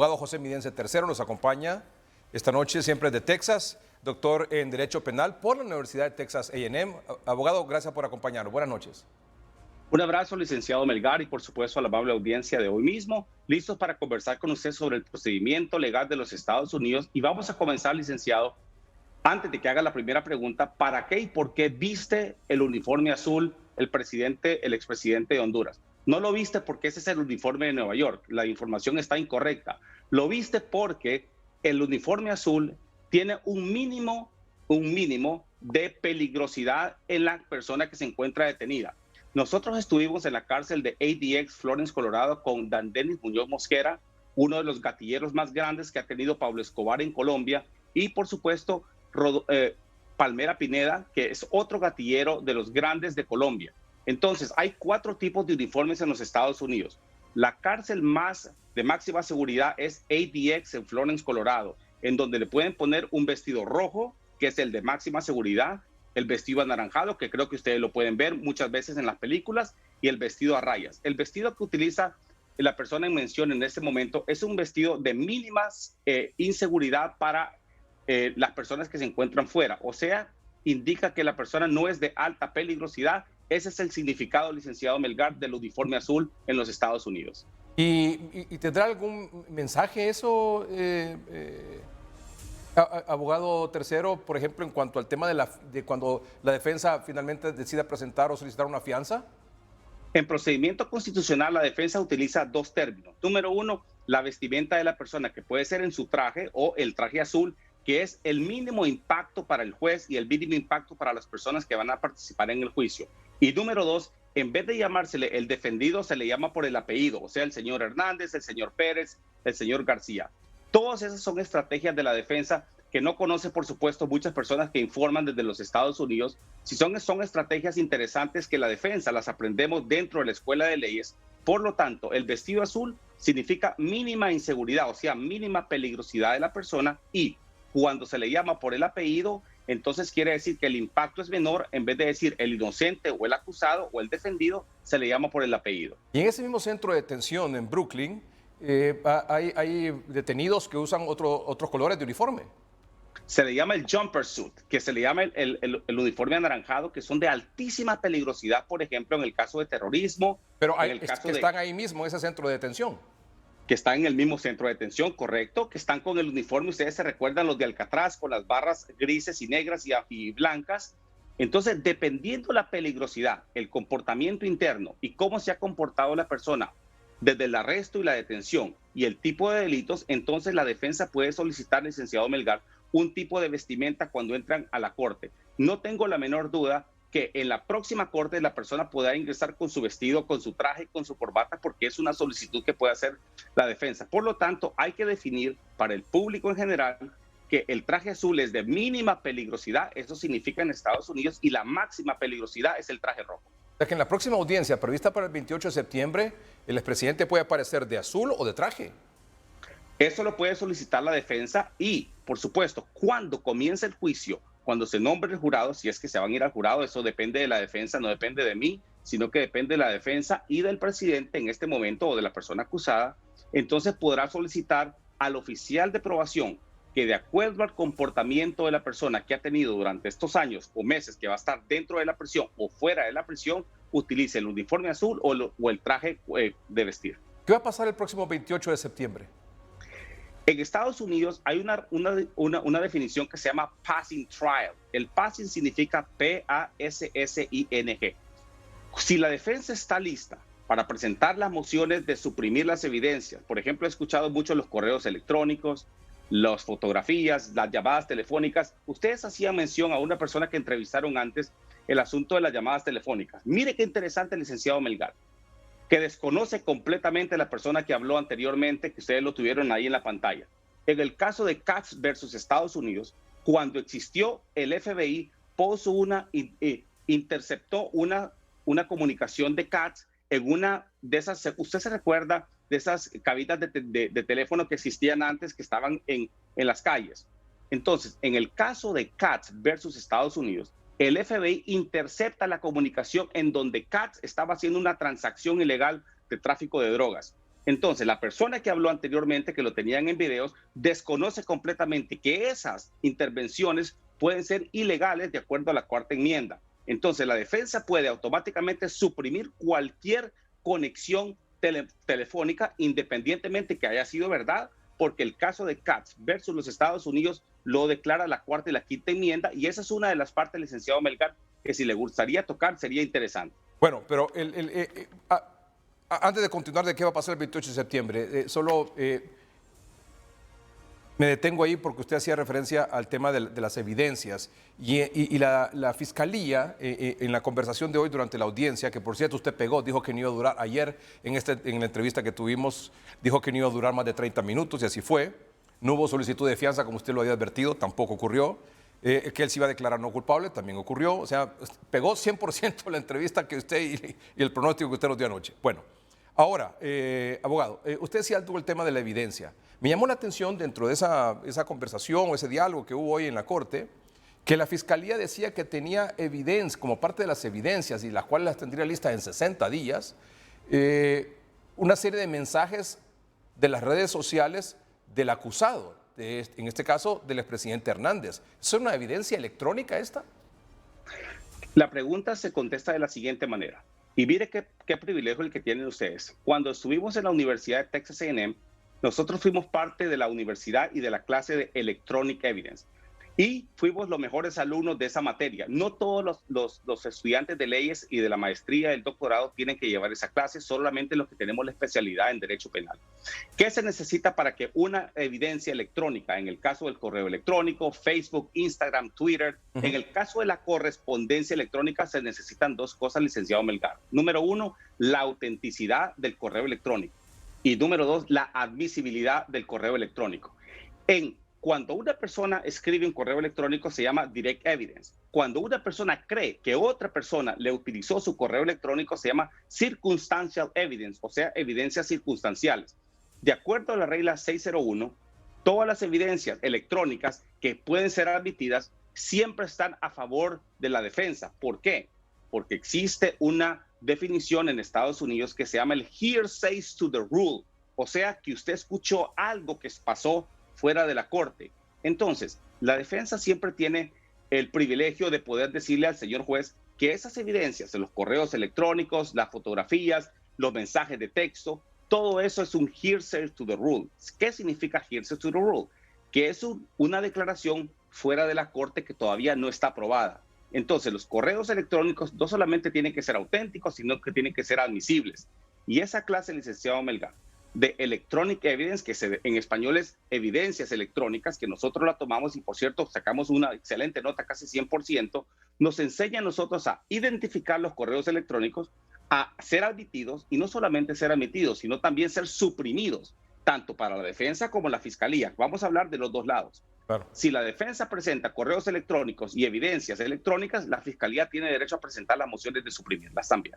Abogado José Midense III nos acompaña esta noche, siempre de Texas, doctor en Derecho Penal por la Universidad de Texas A&M. Abogado, gracias por acompañarnos. Buenas noches. Un abrazo, licenciado Melgar, y por supuesto a la amable audiencia de hoy mismo, listos para conversar con usted sobre el procedimiento legal de los Estados Unidos. Y vamos a comenzar, licenciado, antes de que haga la primera pregunta, ¿para qué y por qué viste el uniforme azul el expresidente de Honduras? No lo viste porque ese es el uniforme de Nueva York, la información está incorrecta. Lo viste porque el uniforme azul tiene un mínimo de peligrosidad en la persona que se encuentra detenida. Nosotros estuvimos en la cárcel de ADX, Florence, Colorado, con Dan Denis Muñoz Mosquera, uno de los gatilleros más grandes que ha tenido Pablo Escobar en Colombia, y por supuesto Palmera Pineda, que es otro gatillero de los grandes de Colombia. Entonces, hay 4 tipos de uniformes en los Estados Unidos. La cárcel de máxima seguridad es ADX en Florence, Colorado, en donde le pueden poner un vestido rojo, que es el de máxima seguridad, el vestido anaranjado, que creo que ustedes lo pueden ver muchas veces en las películas, y el vestido a rayas. El vestido que utiliza la persona en mención en este momento es un vestido de mínimas inseguridad para las personas que se encuentran fuera. O sea, indica que la persona no es de alta peligrosidad. Ese es el significado, licenciado Melgar, del uniforme azul en los Estados Unidos. ¿Y tendrá algún mensaje eso, abogado tercero, por ejemplo, en cuanto al tema de cuando la defensa finalmente decida presentar o solicitar una fianza? En procedimiento constitucional, la defensa utiliza 2 términos. Número 1, la vestimenta de la persona, que puede ser en su traje o el traje azul, que es el mínimo impacto para el juez y el mínimo impacto para las personas que van a participar en el juicio. Y número 2, en vez de llamársele el defendido, se le llama por el apellido, o sea, el señor Hernández, el señor Pérez, el señor García. Todas esas son estrategias de la defensa que no conoce, por supuesto, muchas personas que informan desde los Estados Unidos. Si son estrategias interesantes que la defensa las aprendemos dentro de la Escuela de Leyes. Por lo tanto, el vestido azul significa mínima inseguridad, o sea, mínima peligrosidad de la persona, y cuando se le llama por el apellido, entonces quiere decir que el impacto es menor. En vez de decir el inocente o el acusado o el defendido, se le llama por el apellido. Y en ese mismo centro de detención en Brooklyn, hay detenidos que usan otros colores de uniforme. Se le llama el jumper suit, que se le llama el uniforme anaranjado, que son de altísima peligrosidad, por ejemplo, en el caso de terrorismo. Pero están ahí mismo, en ese centro de detención. Que están en el mismo centro de detención, correcto, que están con el uniforme, ustedes se recuerdan los de Alcatraz, con las barras grises y negras y blancas. Entonces, dependiendo la peligrosidad, el comportamiento interno y cómo se ha comportado la persona desde el arresto y la detención y el tipo de delitos, entonces la defensa puede solicitar, licenciado Melgar, un tipo de vestimenta cuando entran a la corte. No tengo la menor duda que en la próxima corte la persona podrá ingresar con su vestido, con su traje, con su corbata, porque es una solicitud que puede hacer la defensa. Por lo tanto, hay que definir para el público en general que el traje azul es de mínima peligrosidad, eso significa en Estados Unidos, y la máxima peligrosidad es el traje rojo. O sea que en la próxima audiencia prevista para el 28 de septiembre, el expresidente puede aparecer de azul o de traje. Eso lo puede solicitar la defensa y, por supuesto, cuando comience el juicio, cuando se nombre el jurado, si es que se van a ir al jurado, eso depende de la defensa, no depende de mí, sino que depende de la defensa y del presidente en este momento o de la persona acusada. Entonces podrá solicitar al oficial de probación que, de acuerdo al comportamiento de la persona que ha tenido durante estos años o meses que va a estar dentro de la prisión o fuera de la prisión, utilice el uniforme azul o el traje de vestir. ¿Qué va a pasar el próximo 28 de septiembre? En Estados Unidos hay una definición que se llama passing trial. El passing significa P-A-S-S-I-N-G. Si la defensa está lista para presentar las mociones de suprimir las evidencias, por ejemplo, he escuchado mucho los correos electrónicos, las fotografías, las llamadas telefónicas. Ustedes hacían mención a una persona que entrevistaron antes el asunto de las llamadas telefónicas. Mire qué interesante, licenciado Melgar, que desconoce completamente la persona que habló anteriormente, que ustedes lo tuvieron ahí en la pantalla. En el caso de Katz versus Estados Unidos, cuando existió el FBI, interceptó una comunicación de Katz en una de esas, usted se recuerda de esas cabinas de teléfono que existían antes, que estaban en las calles. Entonces, en el caso de Katz versus Estados Unidos, el FBI intercepta la comunicación en donde Katz estaba haciendo una transacción ilegal de tráfico de drogas. Entonces, la persona que habló anteriormente, que lo tenían en videos, desconoce completamente que esas intervenciones pueden ser ilegales de acuerdo a la cuarta enmienda. Entonces, la defensa puede automáticamente suprimir cualquier conexión telefónica, independientemente que haya sido verdad, porque el caso de Katz versus los Estados Unidos lo declara la cuarta y la quinta enmienda, y esa es una de las partes, licenciado Melgar, que si le gustaría tocar sería interesante. Bueno, pero antes de continuar de qué va a pasar el 28 de septiembre, solo me detengo ahí porque usted hacía referencia al tema de las evidencias y la Fiscalía, en la conversación de hoy durante la audiencia, que por cierto usted pegó, dijo que no iba a durar, ayer en la entrevista que tuvimos, dijo que no iba a durar más de 30 minutos y así fue. No hubo solicitud de fianza como usted lo había advertido, tampoco ocurrió. Que él se iba a declarar no culpable, también ocurrió. O sea, pegó 100% la entrevista que usted y el pronóstico que usted nos dio anoche. Bueno, ahora, abogado, usted decía algo el tema de la evidencia. Me llamó la atención dentro de esa conversación o ese diálogo que hubo hoy en la Corte, que la Fiscalía decía que tenía evidencia, como parte de las evidencias, y las cuales las tendría listas en 60 días, una serie de mensajes de las redes sociales del acusado, en este caso del expresidente Hernández. ¿Es una evidencia electrónica esta? La pregunta se contesta de la siguiente manera. Y mire qué privilegio el que tienen ustedes. Cuando estuvimos en la Universidad de Texas A&M, nosotros fuimos parte de la universidad y de la clase de Electronic Evidence. Y fuimos los mejores alumnos de esa materia. No todos los estudiantes de leyes y de la maestría, del doctorado, tienen que llevar esa clase, solamente los que tenemos la especialidad en derecho penal. ¿Qué se necesita para que una evidencia electrónica, en el caso del correo electrónico, Facebook, Instagram, Twitter, en el caso de la correspondencia electrónica, se necesitan dos cosas, licenciado Melgar? Número uno, la autenticidad del correo electrónico. Y número dos, la admisibilidad del correo electrónico. Cuando una persona escribe un correo electrónico se llama direct evidence. Cuando una persona cree que otra persona le utilizó su correo electrónico se llama circumstantial evidence, o sea, evidencias circunstanciales. De acuerdo a la regla 601, todas las evidencias electrónicas que pueden ser admitidas siempre están a favor de la defensa. ¿Por qué? Porque existe una definición en Estados Unidos que se llama el hearsay to the rule, o sea, que usted escuchó algo que pasó fuera de la corte. Entonces, la defensa siempre tiene el privilegio de poder decirle al señor juez que esas evidencias, los correos electrónicos, las fotografías, los mensajes de texto, todo eso es un hearsay to the rule. ¿Qué significa hearsay to the rule? Que es una declaración fuera de la corte que todavía no está aprobada. Entonces, los correos electrónicos no solamente tienen que ser auténticos, sino que tienen que ser admisibles. Y esa clase, licenciado Melgar, de Electronic Evidence, que en español es evidencias electrónicas, que nosotros la tomamos y por cierto sacamos una excelente nota, casi 100%, nos enseña a nosotros a identificar los correos electrónicos, a ser admitidos y no solamente ser admitidos, sino también ser suprimidos, tanto para la defensa como la fiscalía. Vamos a hablar de los dos lados. Claro. Si la defensa presenta correos electrónicos y evidencias electrónicas, la fiscalía tiene derecho a presentar las mociones de suprimirlas también.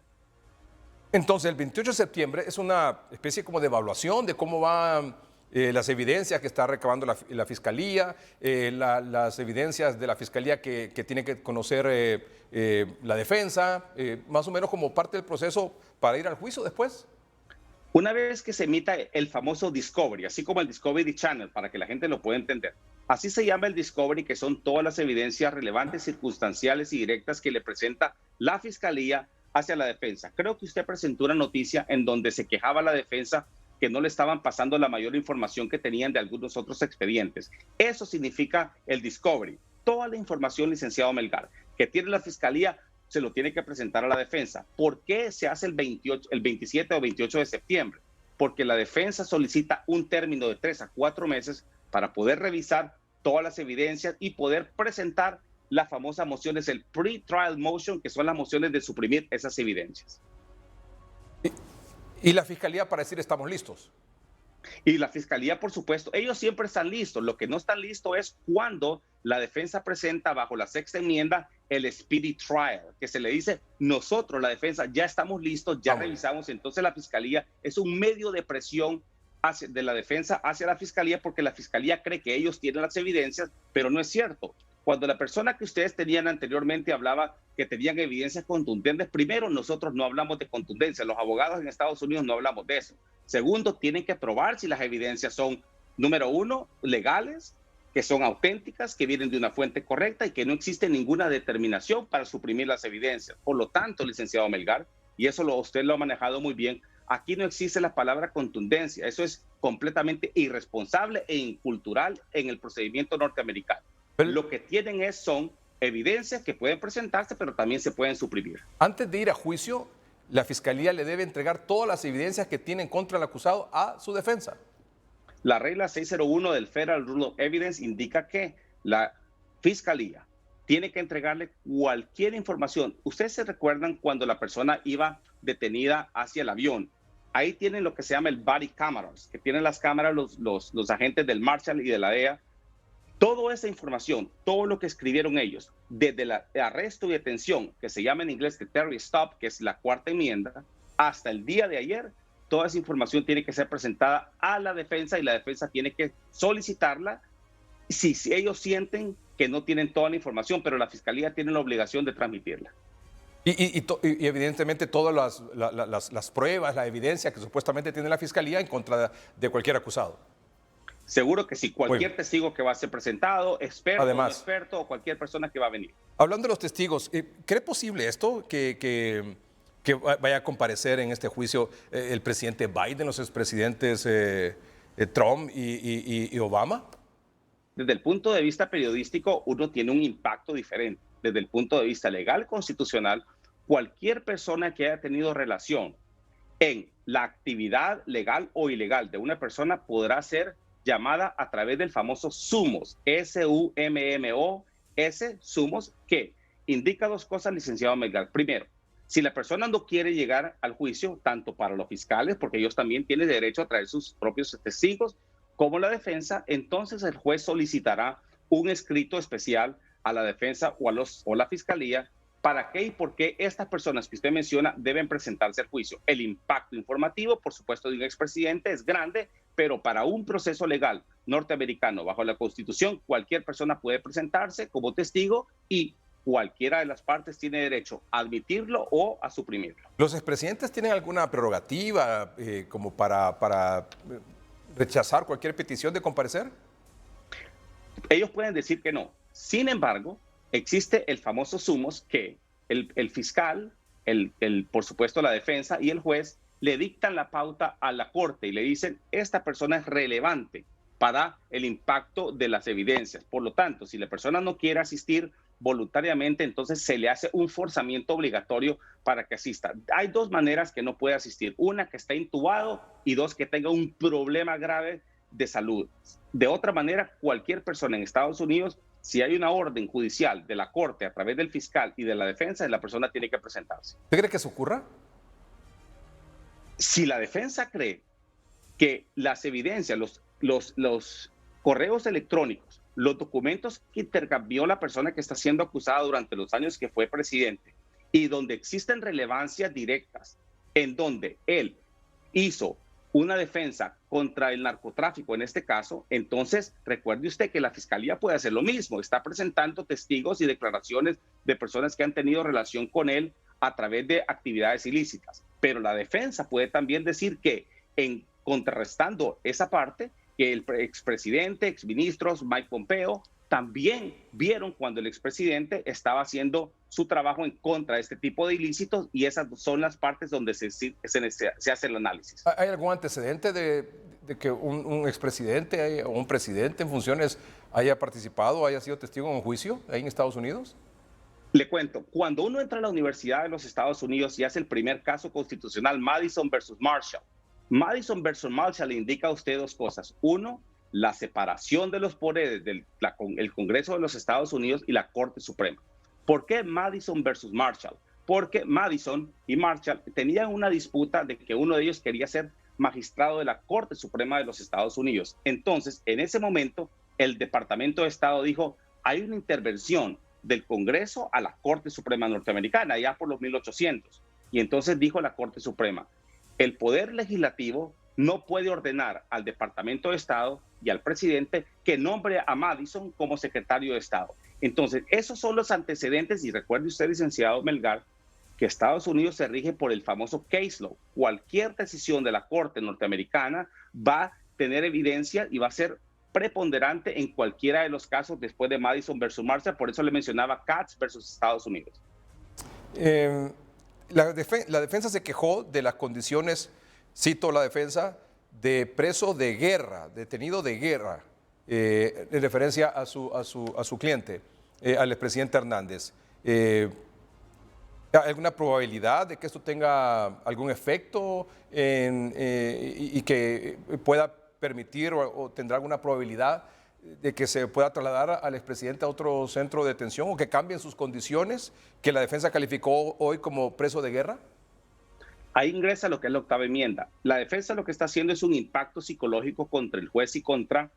Entonces, el 28 de septiembre es una especie como de evaluación de cómo van las evidencias que está recabando la Fiscalía, las evidencias de la Fiscalía que tiene que conocer la defensa, más o menos como parte del proceso para ir al juicio después. Una vez que se emita el famoso Discovery, así como el Discovery Channel, para que la gente lo pueda entender. Así se llama el Discovery, que son todas las evidencias relevantes, circunstanciales y directas que le presenta la Fiscalía hacia la defensa. Creo que usted presentó una noticia en donde se quejaba la defensa que no le estaban pasando la mayor información que tenían de algunos otros expedientes. Eso significa el Discovery. Toda la información, licenciado Melgar, que tiene la Fiscalía, se lo tiene que presentar a la defensa. ¿Por qué se hace el 27 o 28 de septiembre? Porque la defensa solicita un término de 3 a 4 meses para poder revisar todas las evidencias y poder presentar las famosas mociones, el pre-trial motion, que son las mociones de suprimir esas evidencias. ¿Y la Fiscalía para decir estamos listos? Y la Fiscalía, por supuesto, ellos siempre están listos. Lo que no están listos es cuando la defensa presenta bajo la sexta enmienda el speedy trial, que se le dice, nosotros, la defensa, ya estamos listos, ya revisamos. Entonces la Fiscalía es un medio de presión de la defensa hacia la fiscalía porque la fiscalía cree que ellos tienen las evidencias, pero no es cierto. Cuando la persona que ustedes tenían anteriormente hablaba que tenían evidencias contundentes, primero, nosotros no hablamos de contundencia. Los abogados en Estados Unidos no hablamos de eso. Segundo, tienen que probar si las evidencias son, número uno, legales, que son auténticas, que vienen de una fuente correcta y que no existe ninguna determinación para suprimir las evidencias. Por lo tanto, licenciado Melgar, y eso usted lo ha manejado muy bien, aquí no existe la palabra contundencia. Eso es completamente irresponsable e incultural en el procedimiento norteamericano. Lo que tienen son evidencias que pueden presentarse, pero también se pueden suprimir. Antes de ir a juicio, la fiscalía le debe entregar todas las evidencias que tiene en contra del acusado a su defensa. La regla 601 del Federal Rule of Evidence indica que la fiscalía tiene que entregarle cualquier información. Ustedes se recuerdan cuando la persona iba detenida hacia el avión. Ahí tienen lo que se llama el body cameras, que tienen las cámaras los agentes del Marshal y de la DEA. Toda esa información, todo lo que escribieron ellos, desde el arresto y detención, que se llama en inglés the Terry Stop, que es la cuarta enmienda, hasta el día de ayer, toda esa información tiene que ser presentada a la defensa y la defensa tiene que solicitarla si ellos sienten que no tienen toda la información, pero la fiscalía tiene la obligación de transmitirla. Y evidentemente todas las pruebas, la evidencia que supuestamente tiene la fiscalía en contra de cualquier acusado. Seguro que sí, cualquier testigo que va a ser presentado, experto o no experto, o cualquier persona que va a venir. Hablando de los testigos, ¿cree posible esto que vaya a comparecer en este juicio el presidente Biden, los expresidentes Trump y Obama? Desde el punto de vista periodístico, uno tiene un impacto diferente. Desde el punto de vista legal constitucional, cualquier persona que haya tenido relación en la actividad legal o ilegal de una persona podrá ser llamada a través del famoso SUMOS, S-U-M-M-O-S, SUMOS, que indica dos cosas, licenciado Melgar. Primero, si la persona no quiere llegar al juicio, tanto para los fiscales, porque ellos también tienen derecho a traer sus propios testigos, como la defensa, entonces el juez solicitará un escrito especial a la defensa o la fiscalía para qué y por qué estas personas que usted menciona deben presentarse al juicio. El impacto informativo, por supuesto, de un expresidente es grande, pero para un proceso legal norteamericano bajo la Constitución, cualquier persona puede presentarse como testigo y cualquiera de las partes tiene derecho a admitirlo o a suprimirlo. ¿Los expresidentes tienen alguna prerrogativa como para rechazar cualquier petición de comparecer? Ellos pueden decir que no. Sin embargo, existe el famoso SUMOS que el fiscal, por supuesto la defensa y el juez le dictan la pauta a la corte y le dicen esta persona es relevante para el impacto de las evidencias. Por lo tanto, si la persona no quiere asistir voluntariamente, entonces se le hace un forzamiento obligatorio para que asista. Hay dos maneras que no puede asistir. Una, que está intubado, y dos, que tenga un problema grave de salud. De otra manera, cualquier persona en Estados Unidos, si hay una orden judicial de la corte a través del fiscal y de la defensa, la persona tiene que presentarse. ¿Usted cree que eso ocurra? Si la defensa cree que las evidencias, los correos electrónicos, los documentos que intercambió la persona que está siendo acusada durante los años que fue presidente y donde existen relevancias directas en donde él hizo una defensa contra el narcotráfico en este caso, entonces recuerde usted que la fiscalía puede hacer lo mismo, está presentando testigos y declaraciones de personas que han tenido relación con él a través de actividades ilícitas, pero la defensa puede también decir que en contrarrestando esa parte, que el expresidente, exministros, Mike Pompeo, también vieron cuando el expresidente estaba haciendo su trabajo en contra de este tipo de ilícitos y esas son las partes donde se hace el análisis. ¿Hay algún antecedente de que un expresidente o un presidente en funciones haya participado, haya sido testigo en un juicio ahí en Estados Unidos? Le cuento, cuando uno entra a la Universidad de los Estados Unidos y hace el primer caso constitucional, Madison versus Marshall, Madison versus Marshall le indica a usted dos cosas. Uno, la separación de los poderes del Congreso de los Estados Unidos y la Corte Suprema. ¿Por qué Madison versus Marshall? Porque Madison y Marshall tenían una disputa de que uno de ellos quería ser magistrado de la Corte Suprema de los Estados Unidos. Entonces, en ese momento, el Departamento de Estado dijo, hay una intervención del Congreso a la Corte Suprema norteamericana, ya por los 1800. Y entonces dijo la Corte Suprema, el Poder Legislativo no puede ordenar al Departamento de Estado y al presidente que nombre a Madison como secretario de Estado. Entonces, esos son los antecedentes, y recuerde usted, licenciado Melgar, que Estados Unidos se rige por el famoso case law. Cualquier decisión de la Corte norteamericana va a tener evidencia y va a ser preponderante en cualquiera de los casos después de Madison versus Marshall. Por eso le mencionaba Katz versus Estados Unidos. La defensa se quejó de las condiciones, cito la defensa, de preso de guerra, detenido de guerra, en referencia a su cliente, al expresidente Hernández. ¿Hay alguna probabilidad de que esto tenga algún efecto y que pueda permitir o tendrá alguna probabilidad de que se pueda trasladar al expresidente a otro centro de detención o que cambien sus condiciones que la defensa calificó hoy como preso de guerra? Ahí ingresa lo que es la octava enmienda. La defensa lo que está haciendo es un impacto psicológico contra el juez y contra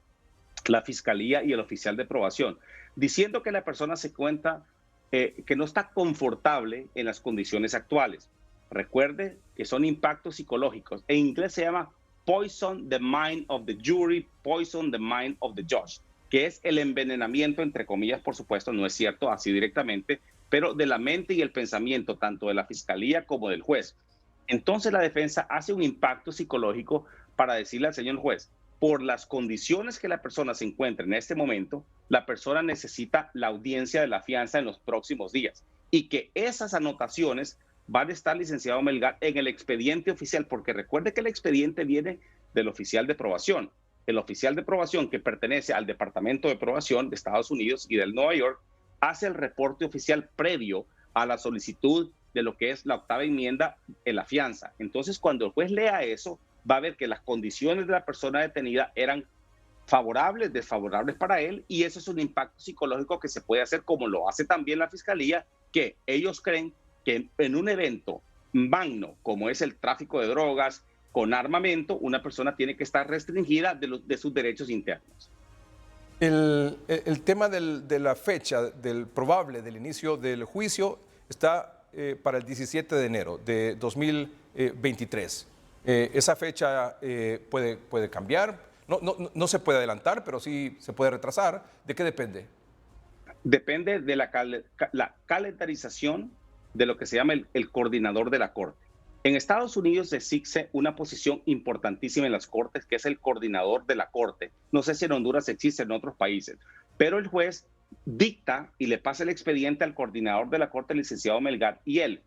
la fiscalía y el oficial de probación, diciendo que la persona se cuenta que no está confortable en las condiciones actuales. Recuerde que son impactos psicológicos. En inglés se llama poison the mind of the jury, poison the mind of the judge, que es el envenenamiento, entre comillas, por supuesto, no es cierto así directamente, pero de la mente y el pensamiento tanto de la fiscalía como del juez. Entonces la defensa hace un impacto psicológico para decirle al señor juez, por las condiciones que la persona se encuentra en este momento, la persona necesita la audiencia de la fianza en los próximos días y que esas anotaciones van a estar, licenciado Melgar, en el expediente oficial, porque recuerde que el expediente viene del oficial de probación. El oficial de probación, que pertenece al Departamento de Probación de Estados Unidos y del Nueva York, hace el reporte oficial previo a la solicitud de lo que es la octava enmienda en la fianza. Entonces, cuando el juez lea eso, va a ver que las condiciones de la persona detenida eran favorables, desfavorables para él, y eso es un impacto psicológico que se puede hacer, como lo hace también la fiscalía, que ellos creen que en un evento magno, como es el tráfico de drogas con armamento, una persona tiene que estar restringida de sus derechos internos. El tema de la fecha del probable del inicio del juicio está para el 17 de enero de 2023. Esa fecha puede cambiar, no se puede adelantar, pero sí se puede retrasar. ¿De qué depende? Depende de la calendarización de lo que se llama el coordinador de la Corte. En Estados Unidos existe una posición importantísima en las Cortes, que es el coordinador de la Corte. No sé si en Honduras existe, en otros países, pero el juez dicta y le pasa el expediente al coordinador de la Corte, el licenciado Melgar, y él,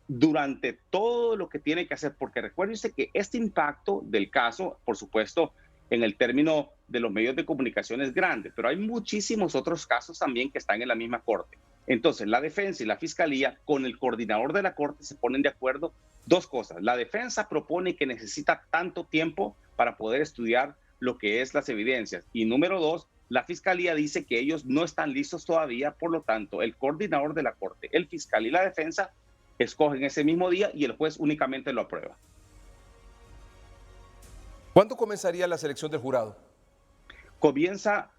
durante todo lo que tiene que hacer, porque recuérdense que este impacto del caso, por supuesto, en el término de los medios de comunicación es grande, pero hay muchísimos otros casos también que están en la misma Corte. Entonces, la defensa y la fiscalía con el coordinador de la Corte se ponen de acuerdo. Dos cosas. La defensa propone que necesita tanto tiempo para poder estudiar lo que es las evidencias. Y número dos, la fiscalía dice que ellos no están listos todavía, por lo tanto, el coordinador de la Corte, el fiscal y la defensa escogen ese mismo día y el juez únicamente lo aprueba. ¿Cuándo comenzaría la selección del jurado? Comienza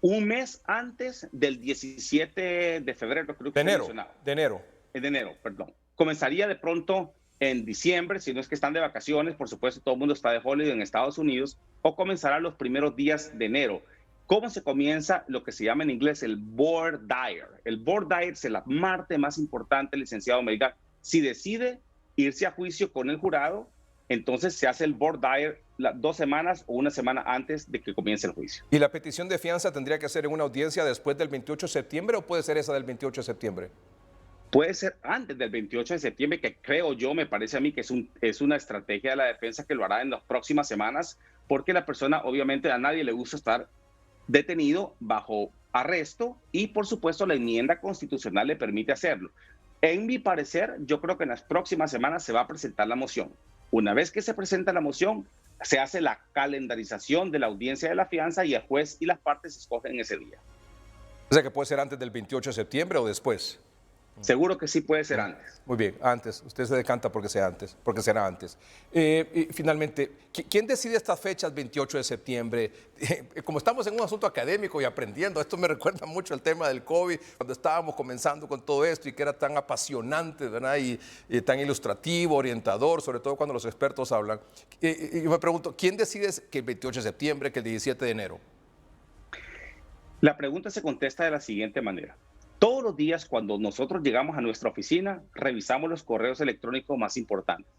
un mes antes del 17 de febrero, creo que de enero. De enero, perdón. Comenzaría de pronto en diciembre, si no es que están de vacaciones, por supuesto todo el mundo está de holiday en Estados Unidos, o comenzará los primeros días de enero. ¿Cómo se comienza lo que se llama en inglés el voir dire? El voir dire es la parte más importante, licenciado Melgar. Si decide irse a juicio con el jurado, entonces se hace el voir dire 2 semanas o 1 semana antes de que comience el juicio. ¿Y la petición de fianza tendría que ser en una audiencia después del 28 de septiembre o puede ser esa del 28 de septiembre? Puede ser antes del 28 de septiembre, que creo yo, me parece a mí que es una estrategia de la defensa que lo hará en las próximas semanas, porque la persona, obviamente, a nadie le gusta estar detenido bajo arresto y, por supuesto, la enmienda constitucional le permite hacerlo. En mi parecer, yo creo que en las próximas semanas se va a presentar la moción. Una vez que se presenta la moción, se hace la calendarización de la audiencia de la fianza y el juez y las partes escogen ese día. O sea que puede ser antes del 28 de septiembre o después. Seguro que sí puede ser antes. Muy bien, antes. Usted se decanta porque sea antes, porque será antes. Y finalmente, ¿quién decide estas fechas 28 de septiembre? Como estamos en un asunto académico y aprendiendo, esto me recuerda mucho al tema del COVID, cuando estábamos comenzando con todo esto y que era tan apasionante, ¿verdad? Y tan ilustrativo, orientador, sobre todo cuando los expertos hablan. Y yo me pregunto, ¿quién decide que el 28 de septiembre, que el 17 de enero? La pregunta se contesta de la siguiente manera. Todos los días cuando nosotros llegamos a nuestra oficina, revisamos los correos electrónicos más importantes.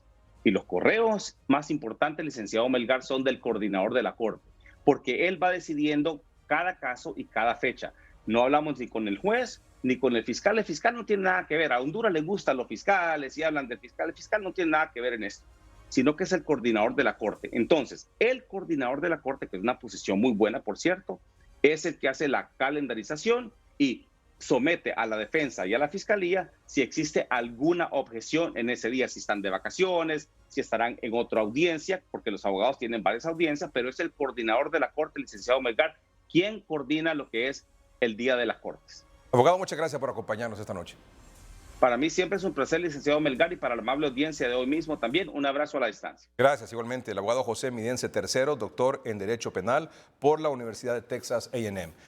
Y los correos más importantes, licenciado Melgar, son del coordinador de la Corte, porque él va decidiendo cada caso y cada fecha. No hablamos ni con el juez ni con el fiscal. El fiscal no tiene nada que ver. A Honduras le gustan los fiscales y hablan del fiscal. El fiscal no tiene nada que ver en esto, sino que es el coordinador de la Corte. Entonces, el coordinador de la Corte, que es una posición muy buena, por cierto, es el que hace la calendarización y somete a la defensa y a la fiscalía si existe alguna objeción en ese día, si están de vacaciones, si estarán en otra audiencia, porque los abogados tienen varias audiencias, pero es el coordinador de la Corte, licenciado Melgar, quien coordina lo que es el día de las Cortes. Abogado, muchas gracias por acompañarnos esta noche. Para mí siempre es un placer, licenciado Melgar, y para la amable audiencia de hoy mismo también, un abrazo a la distancia. Gracias, igualmente. El abogado José Midense III, doctor en Derecho Penal por la Universidad de Texas A&M.